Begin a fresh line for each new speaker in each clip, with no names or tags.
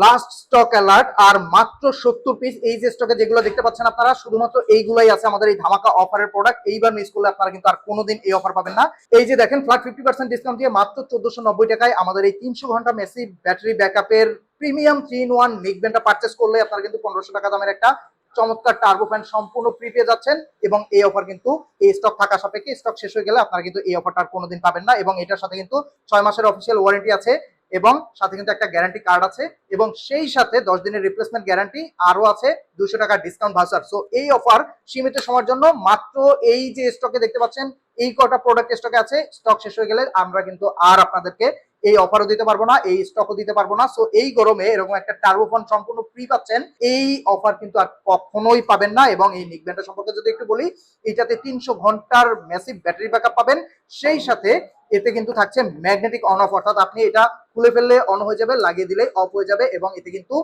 Last stock alert, আর মাত্র 70 piece. এই যে স্টকে যেগুলো দেখতে পাচ্ছেন আপনারা, শুধুমাত্র এইগুলাই আছে আমাদের এই ধামাকা অফারের প্রোডাক্ট। এইবার মিস করলে আপনারা কিন্তু আর কোনোদিন এই অফার পাবেন না। এই যে দেখেন, ফ্ল্যাট 50% ডিসকাউন্ট দিয়ে মাত্র 1490 টাকায় আমাদের এই 300 ঘন্টা মেসি ব্যাটারি ব্যাকআপের প্রিমিয়াম 3-in-1 নেকব্যান্ডটা পারচেস করলে আপনারা কিন্তু 1500 টাকা দামের একটা চমৎকার টার্বো ফ্যান সম্পূর্ণ ফ্রি পেয়ে যাচ্ছেন। এবং এই অফার কিন্তু এই স্টক থাকা সাপেক্ষে, স্টক শেষ হয়ে গেলে আপনারা কিন্তু এই অফারটা আর কোনোদিন পাবেন না। এবং এটার সাথে কিন্তু 6 মাসের অফিসিয়াল ওয়ারেন্টি আছে, এবং সাথে কিন্তু একটা গ্যারান্টি কার্ড আছে, এবং সেই সাথে 10 দিনের রিপ্লেসমেন্ট গ্যারান্টি আরো আছে, 200 টাকা ডিসকাউন্ট ভাউচার। সো এই অফার সীমিত সময়ের জন্য। মাত্র এই যে স্টকে দেখতে পাচ্ছেন এই কটা প্রোডাক্ট স্টকে আছে, স্টক শেষ হয়ে গেলে আমরা কিন্তু আর আপনাদেরকে এই অফারও দিতে পারবো না, এই স্টকও দিতে পারবো না। সো এই গরমে এরকম একটা টার্বোফোন সম্পূর্ণ ফ্রি পাচ্ছেন, এই অফার কিন্তু আর কখনোই পাবেন না। এবং এই নিকব্যান্ডটা সম্পর্কে যদি একটু বলি, এটাতে 300 ঘন্টার ম্যাসিভ ব্যাটারি ব্যাকআপ পাবেন, সেই সাথে এতে কিন্তু থাকছে ম্যাগনেটিক অন অফ, অর্থাৎ আপনি এটা খুলে ফেললে অন হয়ে যাবে, লাগিয়ে দিলেই অফ হয়ে যাবে। এবং এতে কিন্তু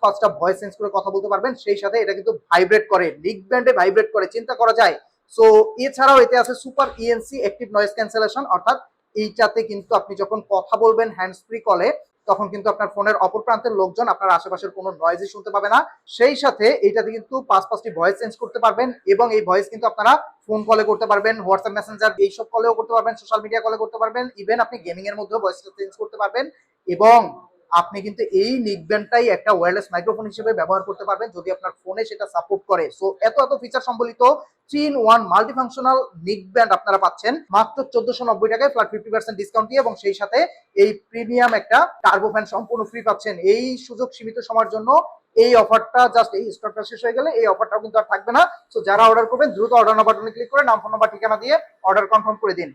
পাঁচটা ভয়েস চেঞ্জ করে কথা বলতে পারবেন, সেই সাথে এটা কিন্তু ভাইব্রেট করে, নিকব্যান্ডে ভাইব্রেট করে, চিন্তা করা যায়। সো এছাড়াও এতে আছে super ENC active noise cancellation, অর্থাৎ এইটাতে কিন্তু আপনি যখন কথা বলবেন হ্যান্ডস ফ্রি কলে, তখন কিন্তু আপনার ফোনের অপর প্রান্তের লোকজন আপনার আশেপাশের কোনো নয়েজই শুনতে পাবে না। সেই সাথে এইটাতে কিন্তু পাঁচটি ভয়েস চেঞ্জ করতে পারবেন, এবং এই ভয়েস কিন্তু আপনারা ফোন কলে করতে পারবেন, হোয়াটসঅ্যাপ মেসেঞ্জার এইসব কলেও করতে পারবেন, সোশ্যাল মিডিয়া কলে করতে পারবেন, ইভেন আপনি গেমিং এর মধ্যেও ভয়েস চেঞ্জ করতে পারবেন। এবং আপনি কিন্তু এই নিকব্যান্ডটাই একটা ওয়্যারলেস মাইক্রোফোন হিসেবে ব্যবহার করতে পারবেন যদি আপনার ফোনে সেটা সাপোর্ট করে। সো এত ফিচার সম্বলিত 3-in-1 মাল্টিফাংশনাল নিকব্যান্ড আপনারা পাচ্ছেন মাত্র 1490 টাকায়, ফ্ল্যাট 50% ডিসকাউন্ট দিয়ে, এবং সেই সাথে এই প্রিমিয়াম একটা টার্বো ফ্যান সম্পূর্ণ ফ্রি পাচ্ছেন। এই সুযোগ সীমিত সময়ের জন্য, এই অফারটা জাস্ট এই স্টকটা শেষ হয়ে গেলে এই অফারটাও কিন্তু আর থাকবে না। সো যারা অর্ডার করবেন দ্রুত অর্ডার নাও বাটনে ক্লিক করে নাম, ফোন নাম্বার, ঠিকানা দিয়ে অর্ডার কনফার্ম করে দিন।